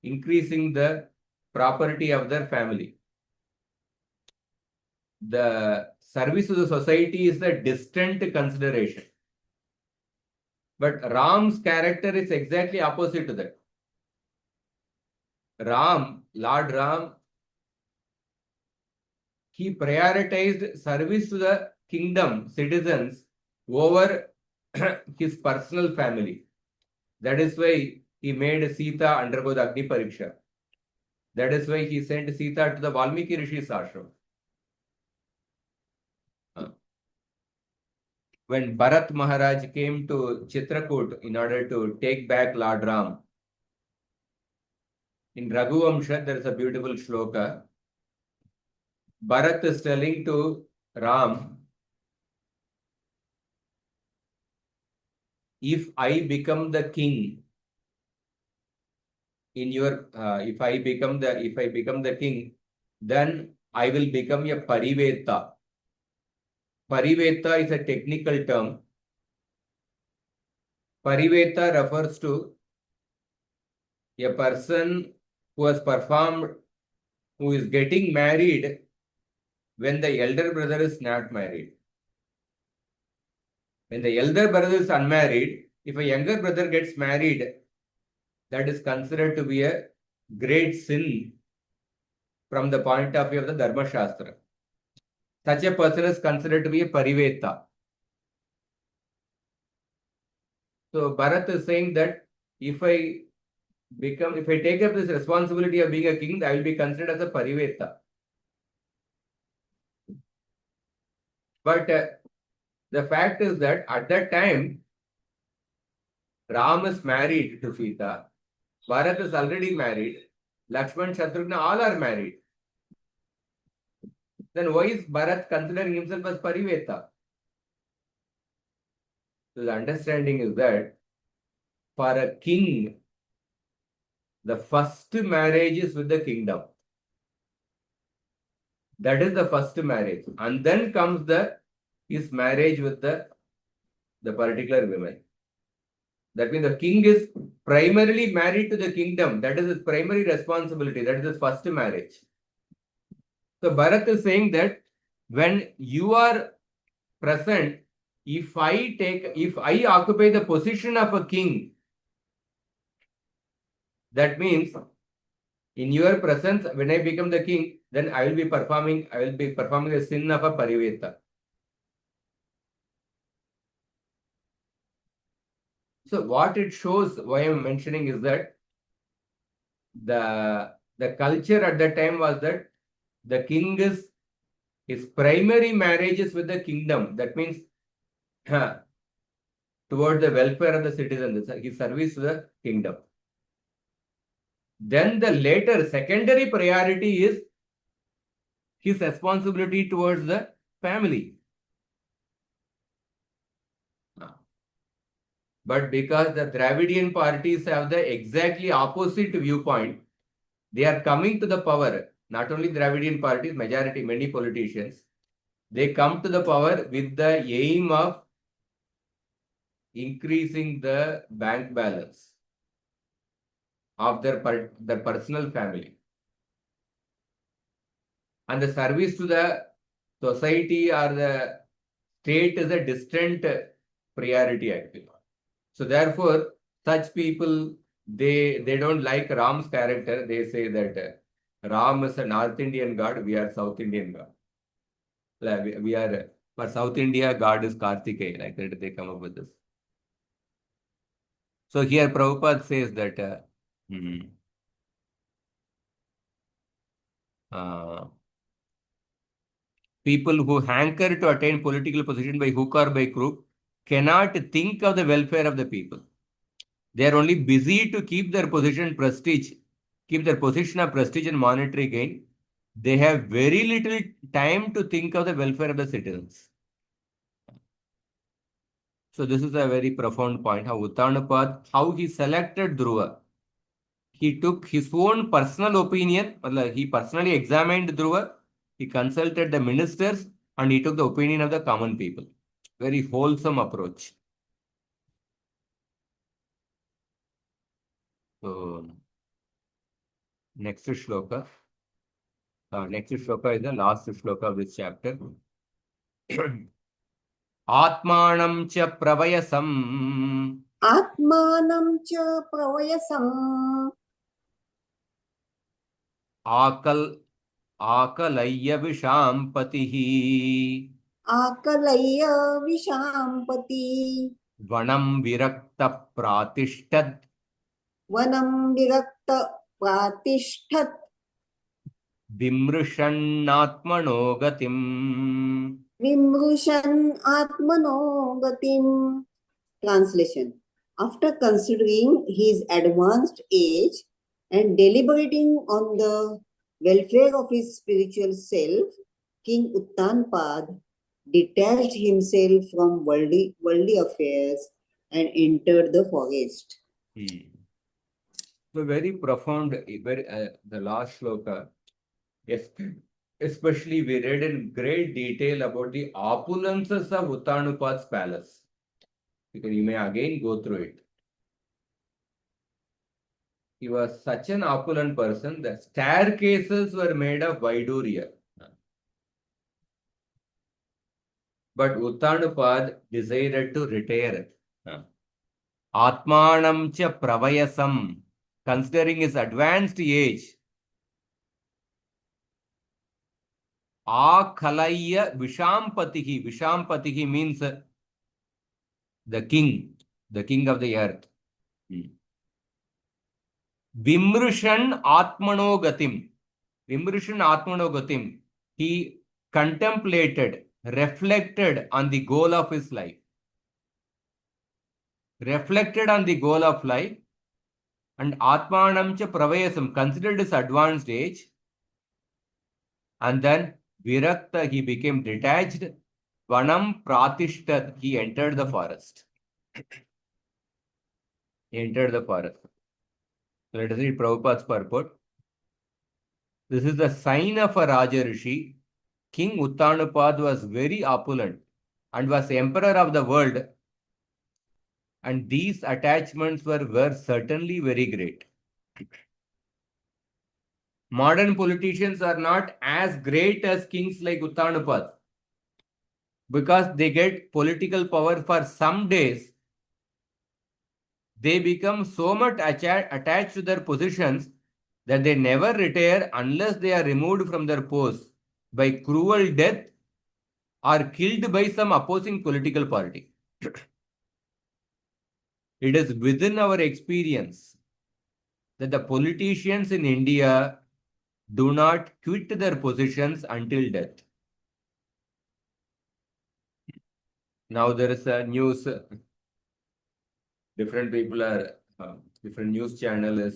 A: increasing the property of their family. The service to the society is the distant consideration. But Ram's character is exactly opposite to that. Lord Ram, he prioritized service to the kingdom, citizens, over his personal family. That is why he made Sita undergo the Agni Pariksha. That is why he sent Sita to the Valmiki Rishi's ashram. When Bharat Maharaj came to Chitrakoot in order to take back Lord Ram, in Raghuvamsha there is a beautiful shloka. Bharat is telling to Ram, if I become the king, in your if I become the king, then I will become a pariveta. Pariveta is a technical term. Pariveta refers to a person who has performed, who is getting married when the elder brother is not married. When the elder brother is unmarried, if a younger brother gets married, that is considered to be a great sin from the point of view of the Dharma Shastra. Such a person is considered to be a pariveta. So Bharat is saying that if I take up this responsibility of being a king, I will be considered as a pariveta. But the fact is that at that time, Ram is married to Sita. Bharat is already married. Lakshman, Shatrugna, all are married. Then why is Bharat considering himself as pariveta? So the understanding is that for a king, the first marriage is with the kingdom. That is the first marriage. And then comes his marriage with the particular women. That means the king is primarily married to the kingdom. That is his primary responsibility. That is his first marriage. So Bharat is saying that when you are present, if I occupy the position of a king, that means in your presence, when I become the king, then I will be performing the sin of a pariveta. So what it shows, why I am mentioning is that the culture at that time was that the king his primary marriage is with the kingdom. That means toward the welfare of the citizens, his service to the kingdom. Then the later secondary priority is his responsibility towards the family. But because the Dravidian parties have the exactly opposite viewpoint, they are coming to the power. Not only Dravidian parties, majority, many politicians, they come to the power with the aim of increasing the bank balance of their personal family. And the service to the society or the state is a distant priority actually. So therefore, such people, they don't like Ram's character. They say that Ram is a North Indian god, we are South Indian god. We are, for South India, God is Kartikeya, like that they come up with this. So here Prabhupada says that people who hanker to attain political position by hook or by crook cannot think of the welfare of the people. They are only busy to keep their position of prestige and monetary gain. They have very little time to think of the welfare of the citizens. So this is a very profound point, how Uttanapad, how he selected Dhruva. He took his own personal opinion, he personally examined Dhruva, he consulted the ministers, and he took the opinion of the common people. Very wholesome approach. So, next shloka. Next shloka is the last shloka of this chapter. Atmanam cha pravayasam.
E: Atmanam cha pravayasam.
A: Akalayya vishampatihi.
E: Akalayya vishampati.
A: Vanam virakta pratishtad.
E: Vanam virakta pratishtat.
A: Vimrushanatmano gatim.
E: Vimrushan atmano gatim. Translation. After considering his advanced age and deliberating on the welfare of his spiritual self, King Uttanpad detached himself from worldly affairs and entered the forest.
A: So very profound, the last shloka. Yes, especially we read in great detail about the opulences of Uttanupad's palace. You may again go through it. He was such an opulent person that staircases were made of Vaidurya. But Uttanupad decided to retire. Atmanam cha pravayasam, considering his advanced age, Akhalayya Vishampatihi. Vishampatihi means the king of the earth. Vimrushan Atmanogatim. Vimrushan Atmanogatim. He contemplated, reflected on the goal of his life. Reflected on the goal of life, and Atmanam cha Pravayasam, considered his advanced age, and then Virakta, he became detached. Vanam Pratishtat, he entered the forest. He entered the forest. Let us read Prabhupada's purport. This is the sign of a Raja Rishi. King Uttanapad was very opulent and was emperor of the world, and these attachments were certainly very great. Modern politicians are not as great as kings like Uttanapad because they get political power for some days. They become so much attached to their positions that they never retire unless they are removed from their posts by cruel death or killed by some opposing political party. It is within our experience that the politicians in India do not quit their positions until death. Now there is a news, different people are, different news channels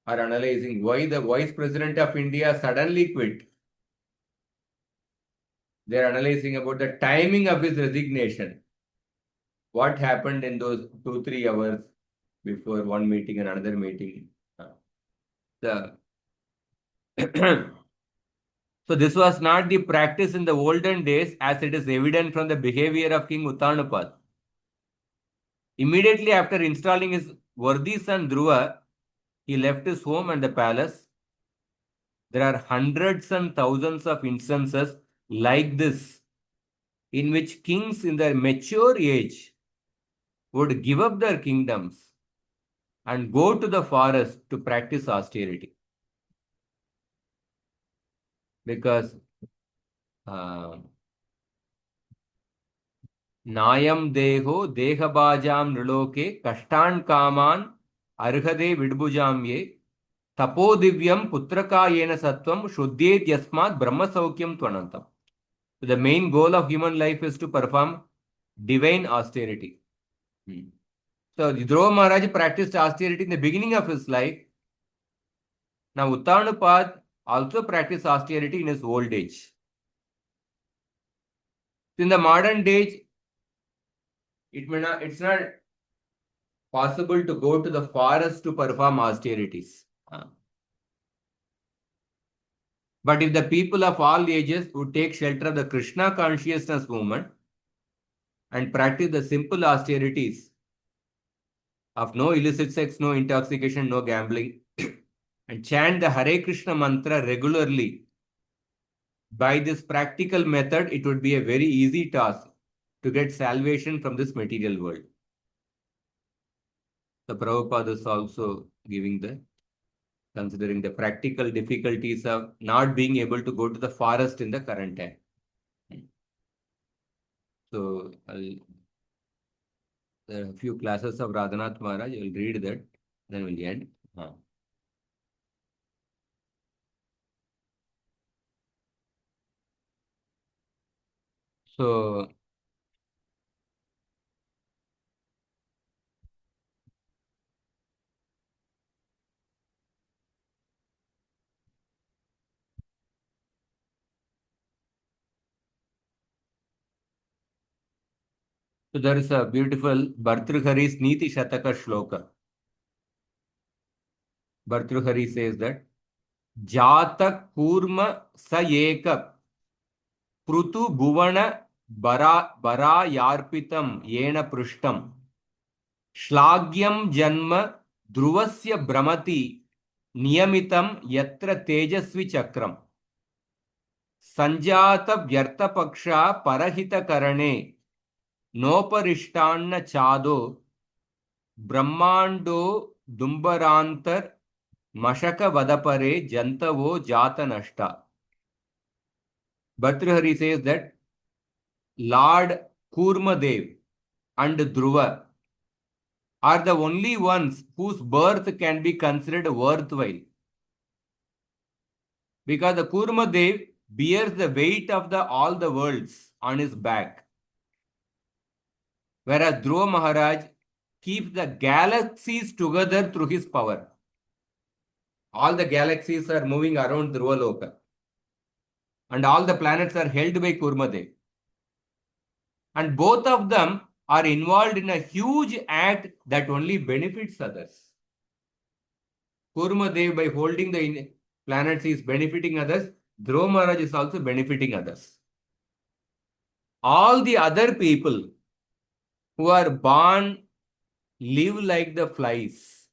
A: are analyzing why the Vice President of India suddenly quit. They are analyzing about the timing of his resignation. What happened in those 2-3 hours before one meeting and another meeting. So this was not the practice in the olden days, as it is evident from the behavior of King Uttanapad. Immediately after installing his worthy son Dhruva, he left his home and the palace. There are hundreds and thousands of instances like this in which kings in their mature age would give up their kingdoms and go to the forest to practice austerity. Because Nayam deho dehabajam niloke kashtan kaman arhade vidbujam ye tapo divyam putraka yena sattvam shuddhet yasmat brahma saukyam tvanantam. The main goal of human life is to perform divine austerity. So Dhruva Maharaj practiced austerity in the beginning of his life. Now Uttanapad also practiced austerity in his old age. In the modern age, it's not possible to go to the forest to perform austerities. But if the people of all ages would take shelter of the Krishna consciousness movement and practice the simple austerities of no illicit sex, no intoxication, no gambling, and chant the Hare Krishna mantra regularly, by this practical method, it would be a very easy task to get salvation from this material world. The Prabhupada is also considering the practical difficulties of not being able to go to the forest in the current time. So, there are a few classes of Radhanath Maharaj. I will read that, then we'll end. So, there is a beautiful Bhartrhari's Niti Shataka Shloka. Bhartruhari says that Jata Kurma Sayeka Prutu Bhuvana Bara Yarpitam Yena Prushtam Shlagyam Janma Dhruvasya Brahmati Niyamitam Yatra Tejasvi Chakram Sanjata Vyartapaksha Parahita Karane Noparishtanna Chado Brahmando Dumbarantar Mashaka Vadapare Jantavo Jata Nashta. Bhartrihari says that Lord Kurmadev and Dhruva are the only ones whose birth can be considered worthwhile. Because the Kurmadev bears the weight of all the worlds on his back. Whereas Dhruva Maharaj keeps the galaxies together through his power. All the galaxies are moving around Dhruva Loka. And all the planets are held by Kurmadev. And both of them are involved in a huge act that only benefits others. Kurmadev, by holding the planets, is benefiting others. Dhruva Maharaj is also benefiting others. All the other people who are born live like the flies,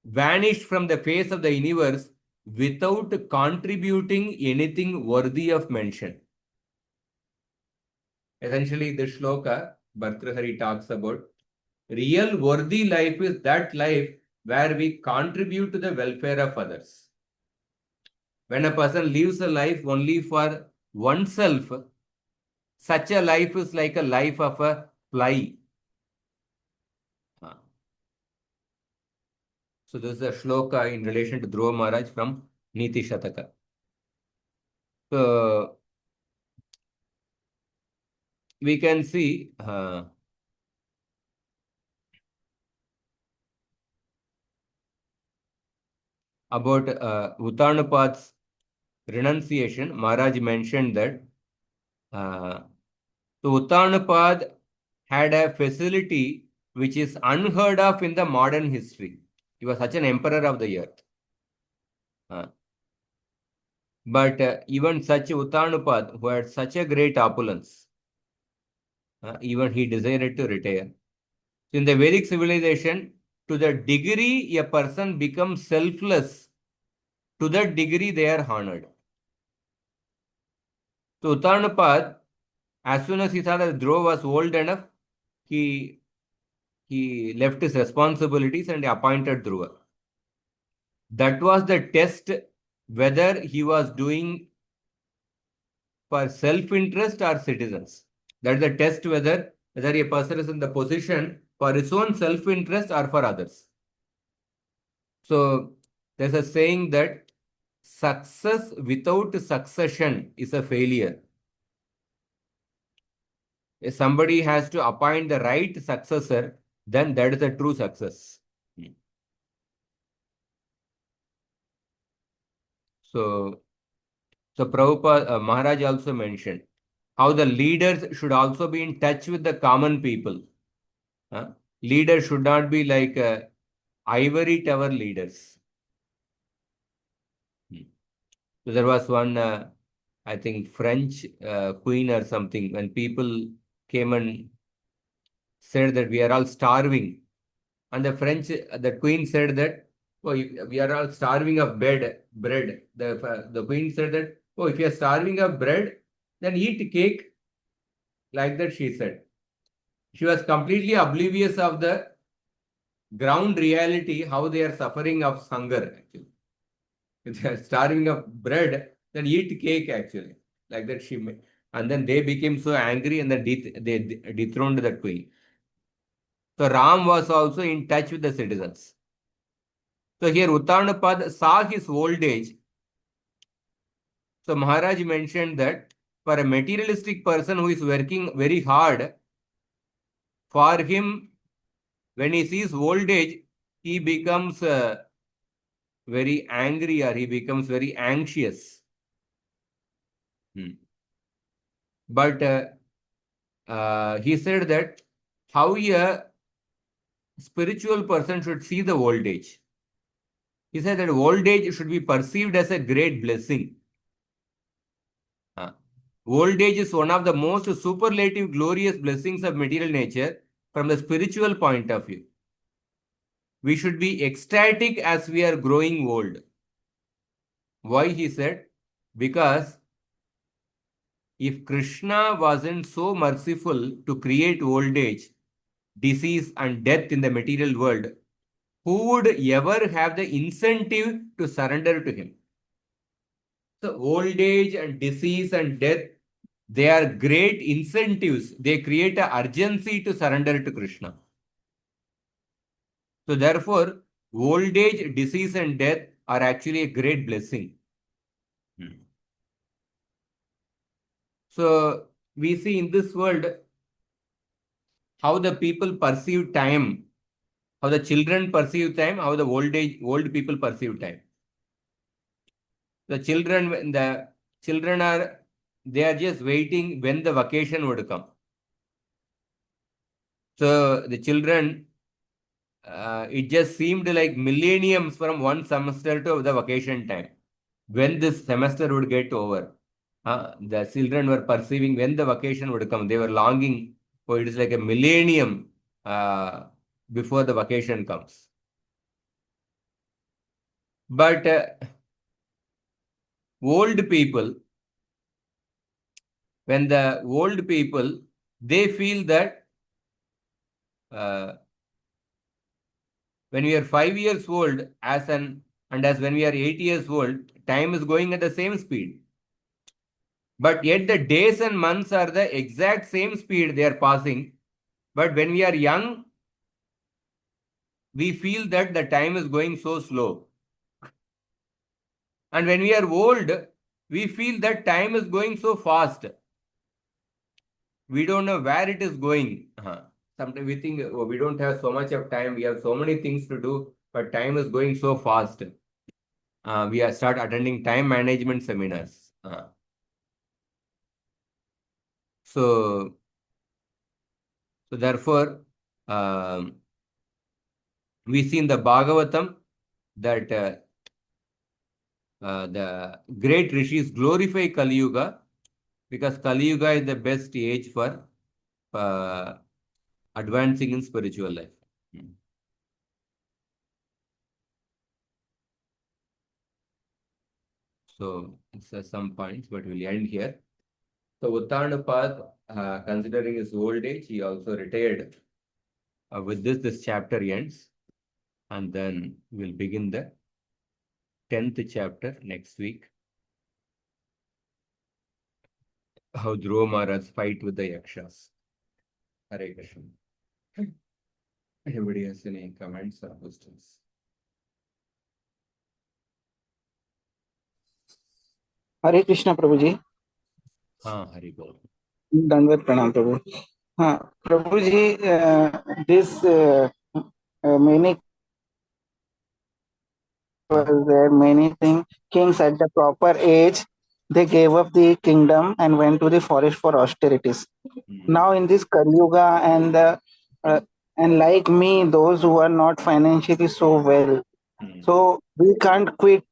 A: vanish from the face of the universe without contributing anything worthy of mention. Essentially, this shloka, Bhartrihari talks about real worthy life is that life where we contribute to the welfare of others. When a person lives a life only for oneself, such a life is like a life of a fly. So this is a shloka in relation to Dhruva Maharaj from Niti Shataka. So we can see about Uttanapad's renunciation. Maharaj mentioned that so Uttanapad had a facility which is unheard of in the modern history. He was such an emperor of the earth. But even such Uttanapad, who had such a great opulence, even he decided to retire. So in the Vedic civilization, to the degree a person becomes selfless, to that degree they are honored. So Uttanapad, as soon as he saw that Dhruva was old enough, he left his responsibilities and appointed Dhruva. That was the test whether he was doing for self-interest or citizens. That is the test whether a person is in the position for his own self-interest or for others. So there's a saying that success without succession is a failure. If somebody has to appoint the right successor, then that is a true success. So Prabhupada, Maharaj also mentioned how the leaders should also be in touch with the common people. Leaders should not be like ivory tower leaders. So there was one, I think, French queen or something, when people came and said that we are all starving. And the queen said that, oh, we are all starving of bread. The queen said that, oh, if you are starving of bread, then eat cake. Like that, she said. She was completely oblivious of the ground reality, how they are suffering of hunger, actually. If they are starving of bread, then eat cake, actually. Like that, she made. And then they became so angry and then they dethroned the queen. So Ram was also in touch with the citizens. So here Uttanapad saw his old age. So Maharaj mentioned that for a materialistic person who is working very hard, for him, when he sees old age, he becomes very angry or he becomes very anxious. But he said that how a spiritual person should see the old age. He said that old age should be perceived as a great blessing. Old age is one of the most superlative, glorious blessings of material nature from the spiritual point of view. We should be ecstatic as we are growing old. Why, he said? Because if Krishna wasn't so merciful to create old age, disease, and death in the material world, who would ever have the incentive to surrender to him? So, old age and disease and death, they are great incentives. They create an urgency to surrender to Krishna. So, therefore, old age, disease, and death are actually a great blessing. So, we see in this world how the people perceive time, how the children perceive time, how the old people perceive time. The children are, they are just waiting when the vacation would come. So the children, it just seemed like millenniums from one semester to the vacation time. When this semester would get over, the children were perceiving when the vacation would come. They were longing for it is like a millennium before the vacation comes. But old people, when the old people, they feel that when we are 5 years old and as when we are 8 years old, time is going at the same speed. But yet the days and months are the exact same speed they are passing. But when we are young, we feel that the time is going so slow. And when we are old, we feel that time is going so fast. We don't know where it is going. Sometimes we think, oh, we don't have so much of time. We have so many things to do, but time is going so fast. We are start attending time management seminars. So therefore, we see in the Bhagavatam that the great rishis glorify Kali Yuga because Kali Yuga is the best age for advancing in spiritual life. So it's some points, but we'll end here. So Uttanapad, considering his old age, he also retired. With this chapter ends, and then we'll begin the 10th chapter next week. How Dhruva Maharaj fight with the Yakshas. Hare Krishna. Anybody has any comments or questions?
F: हरे कृष्णा प्रभु जी।
A: हाँ, हरि बोल।
F: दंडवत प्रणाम प्रभु। हाँ प्रभु जी, this many was there, many things. Kings at the proper age, they gave up the kingdom and went to the forest for austerities. Now in this Kali Yuga and like me, those who are not financially so well, so we can't quit.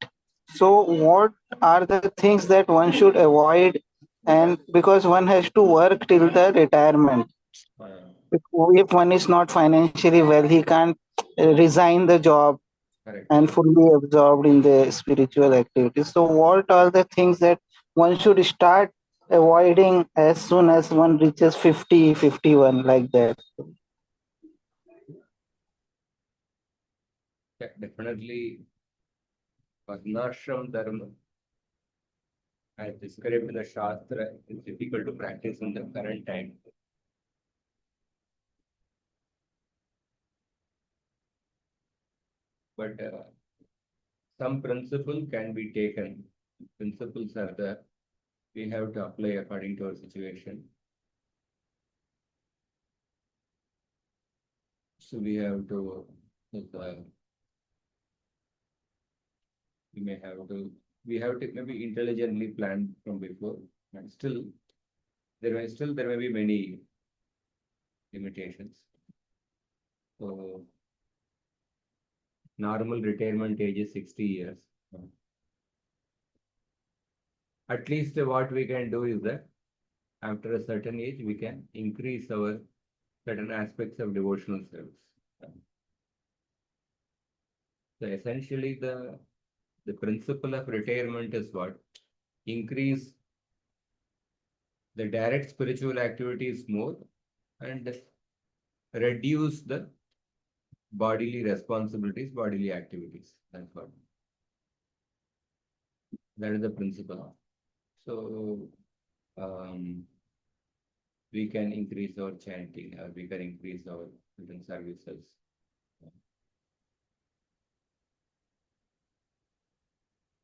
F: So what are the things that one should avoid? And because one has to work till the retirement. If one is not financially well, he can't resign the job.
A: Correct.
F: And fully absorbed in the spiritual activities. So what are the things that one should start avoiding as soon as one reaches 50, 51, like that?
A: Yeah, definitely. Varnashram Dharma, as described in the Shastra, is difficult to practice in the current time. But some principle can be taken. Principles are there. We have to apply according to our situation. So we have to, we have to maybe intelligently plan from before, and still there may be many limitations. So Normal retirement age is 60 years. At least what we can do is that after a certain age, we can increase our certain aspects of devotional service. So essentially, the principle of retirement is what? Increase the direct spiritual activities more and reduce the bodily responsibilities, bodily activities. That's what. That is the principle. So we can increase our chanting, or we can increase our certain services.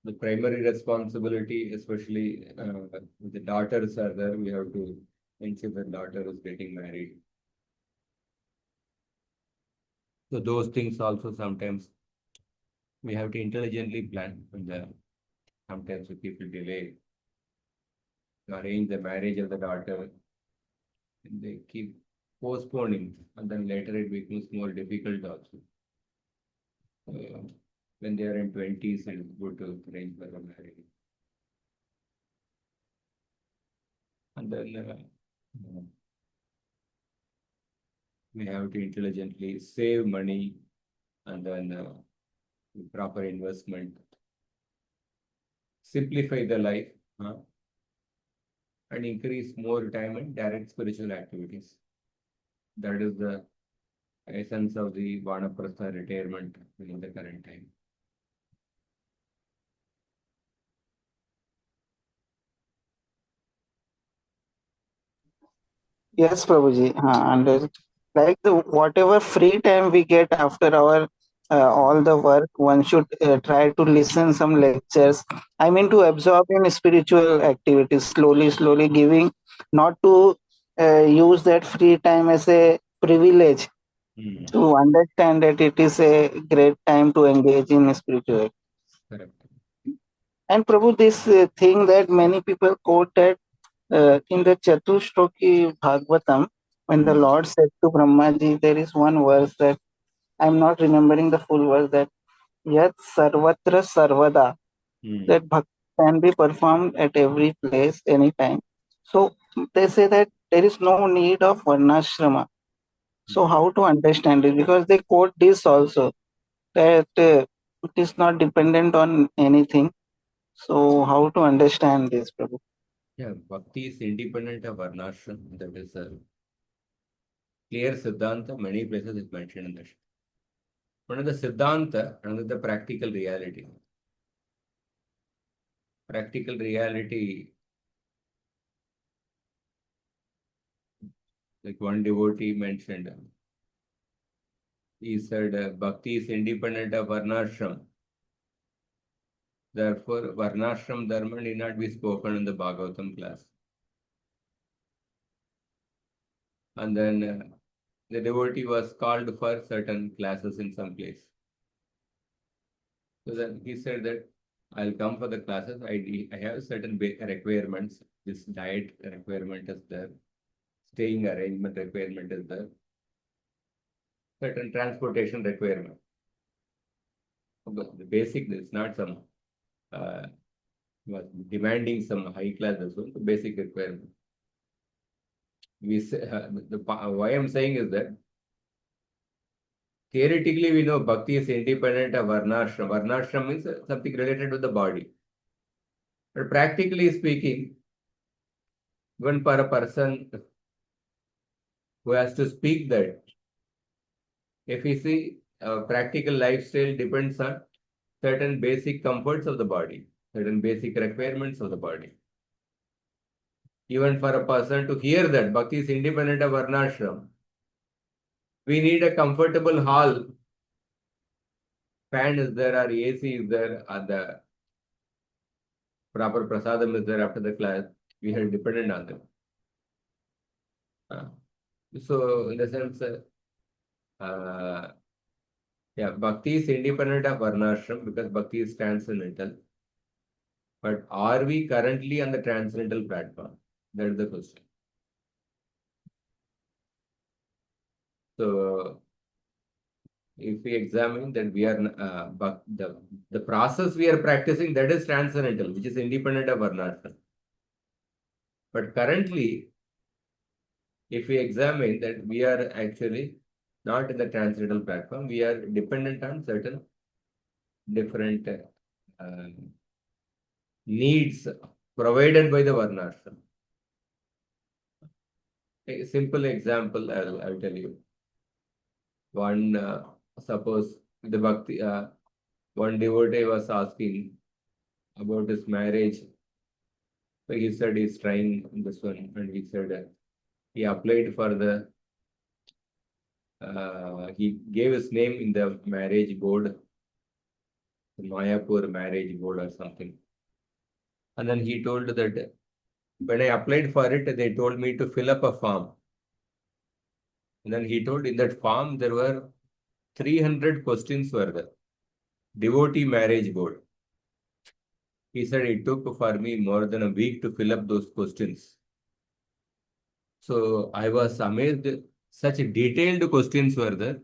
A: The primary responsibility, especially with the daughters are there, we have to ensure the daughter is getting married. So those things also sometimes we have to intelligently plan. And sometimes the people delay to arrange the marriage of the daughter. And they keep postponing, and then later it becomes more difficult also. When they are in 20s, it's good to arrange for a marriage. And then we have to intelligently save money, and then proper investment, simplify the life, and increase more time in direct spiritual activities. That is the essence of the Vanaprastha retirement in the current time.
F: Yes, Prabhuji. And like the whatever free time we get after our all the work, one should try to listen some lectures. I mean to absorb in spiritual activities slowly, giving not to use that free time as a privilege to understand that it is a great time to engage in spiritual.
A: Correct.
F: And Prabhu, this thing that many people quote that in the Chatushloki Bhagavatam, when the Lord said to Brahmaji, there is one verse that I'm not remembering the full verse, that Yat Sarvatra Sarvada, that bhakti can be performed at every place, anytime. So they say that there is no need of varnashrama. So how to understand it? Because they quote this also, that it is not dependent on anything. So how to understand this, Prabhu?
A: Yeah, bhakti is independent of varnashram. That is a clear siddhanta. Many places is mentioned in the Shastra. One of the siddhanta, another the practical reality. Practical reality, like one devotee mentioned, he said, bhakti is independent of varnashram. Therefore, varnashram dharma need not be spoken in the Bhagavatam class. And then the devotee was called for certain classes in some place. So then he said that I'll come for the classes. I have certain requirements. This diet requirement is there. Staying arrangement requirement is there. Certain transportation requirement. The basic is not some demanding some high class as well. The basic requirement. We say, why I'm saying is that theoretically we know bhakti is independent of varnashram. Varnashram means something related to the body. But practically speaking, even for a person who has to speak that, if we see practical lifestyle depends on certain basic comforts of the body, certain basic requirements of the body. Even for a person to hear that bhakti is independent of varnashram, we need a comfortable hall. Fan is there, or AC is there, or the proper prasadam is there after the class. We are dependent on them. So, in the sense, yeah, bhakti is independent of varnashram because bhakti is transcendental. But are we currently on the transcendental platform? That is the question. So, if we examine that we are, but the process we are practicing, that is transcendental, which is independent of varnashram. But currently, if we examine that we are actually not in the transcendental platform, we are dependent on certain different needs provided by the varnashram. A simple example, I'll tell you. One, suppose the bhakti, one devotee was asking about his marriage. So he said he's trying this one, and he said he applied for the, he gave his name in the marriage board, Mayapur marriage board or something. And then he told that when I applied for it, they told me to fill up a form. And then he told in that form there were 300 questions were there. Devotee marriage board. He said it took for me more than a week to fill up those questions. So I was amazed. Such detailed questions were there.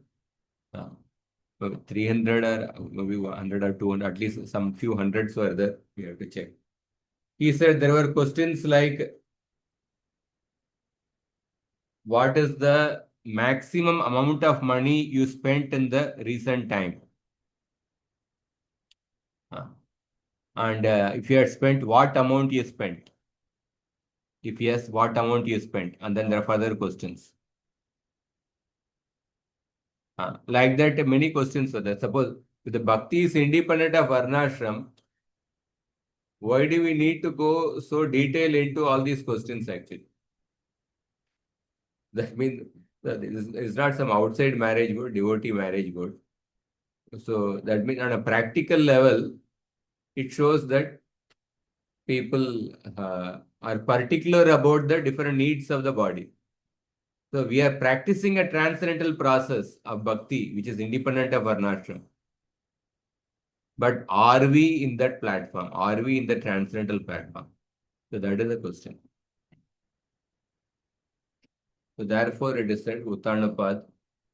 A: 300 or maybe 100 or 200, at least some few hundreds were there. We have to check. He said there were questions like, what is the maximum amount of money you spent in the recent time? And if you had spent, what amount you spent? If yes, what amount you spent? And then there are further questions. Like that, many questions are there. Suppose if the bhakti is independent of varnashram, why do we need to go so detailed into all these questions actually? That means that it's not some outside marriage board, devotee marriage board. So that means on a practical level, it shows that people are particular about the different needs of the body. So we are practicing a transcendental process of bhakti, which is independent of varnashram. But are we in that platform? Are we in the transcendental platform? So that is the question. So therefore, it is said Uttanapad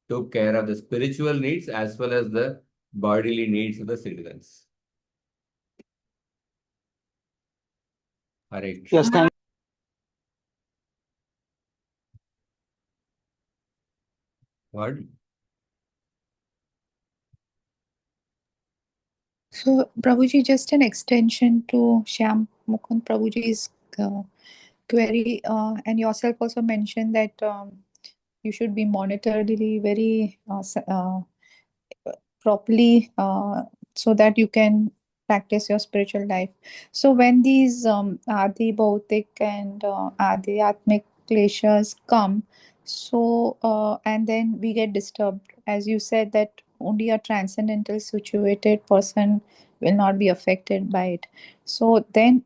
A: took care of the spiritual needs as well as the bodily needs of the citizens. Hare Krishna.
F: Yes, thank
A: What?
B: So, Prabhuji, just an extension to Shyam Mukund Prabhuji's query, and yourself also mentioned that you should be monetarily very properly so that you can practice your spiritual life. So when these Adi Bhautik and Adi Atmik kleshas come, so and then we get disturbed, as you said that only a transcendental situated person will not be affected by it. So then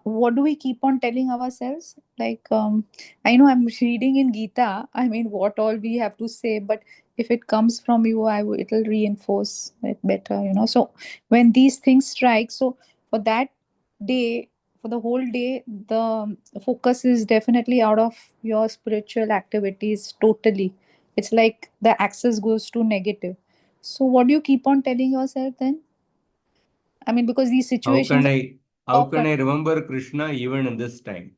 B: what do we keep on telling ourselves? Like I know I'm reading in Gita, I mean what all we have to say, but if it comes from you, it'll reinforce it better, you know. So when these things strike, so for that day, for the whole day, the focus is definitely out of your spiritual activities totally. It's like the axis goes to negative. So what do you keep on telling yourself then? I mean, because these situations
A: How can I remember Krishna even in this time?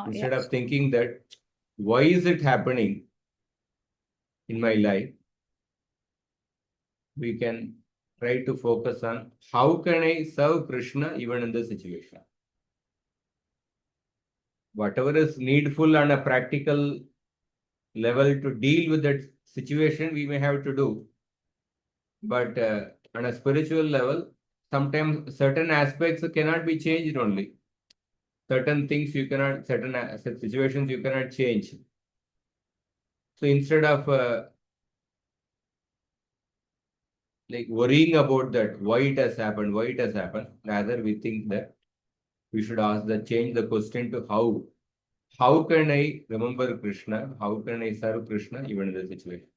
A: Instead
B: yeah.
A: of thinking that why is it happening in my life, we can try to focus on how can I serve Krishna even in this situation. Whatever is needful on a practical level to deal with that situation, we may have to do. But on a spiritual level, sometimes certain aspects cannot be changed only. Certain things you cannot, certain situations you cannot change. So instead of like worrying about that, why it has happened, rather we think that we should change the question to how. How can I remember Krishna? How can I serve Krishna even in the situation?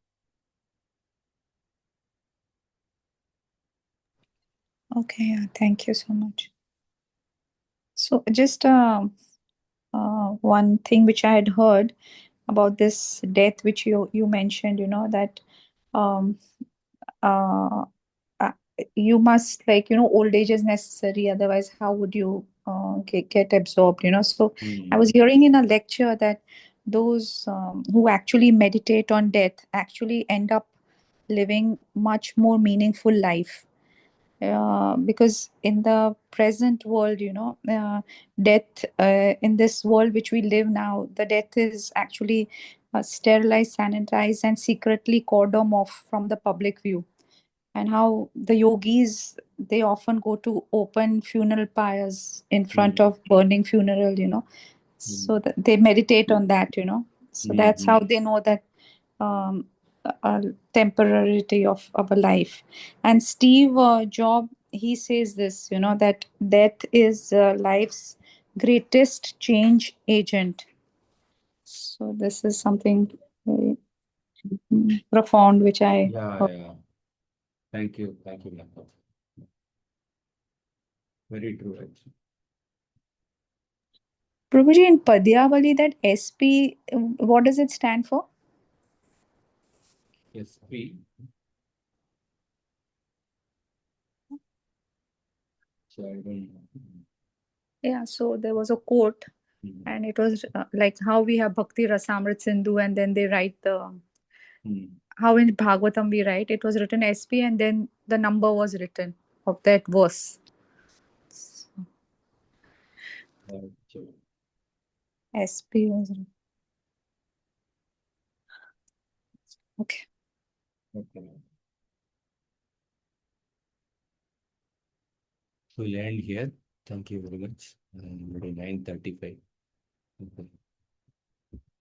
B: Okay, yeah, thank you so much. So just one thing which I had heard about this death, which you mentioned, you know, that uh, uh, you must, like, old age is necessary, otherwise how would you get absorbed, so I was hearing in a lecture that those who actually meditate on death actually end up living much more meaningful life, because in the present world, death, in this world which we live now, the death is actually sterilized, sanitized, and secretly cordoned off from the public view. And how the yogis, they often go to open funeral pyres in front of burning funeral, so that they meditate on that, so that's how they know that um, a temporarity of a life. And Steve Jobs, he says this, that death is life's greatest change agent. So this is something very profound, which I
A: Yeah,
B: heard.
A: yeah. Thank you. Thank you, Lata. Very true, actually.
B: Prabhuji, in Padyavali, that SP, what does it stand for?
A: SP. So I don't know.
B: Yeah, so there was a quote, and it was like how we have Bhakti Rasamrit Sindhu, and then they write how in Bhagavatam we write, it was written SP, and then the number was written of that verse.
A: Okay.
B: SP was written. Okay.
A: Okay. We'll end here. Thank you very much. 9:35. Okay.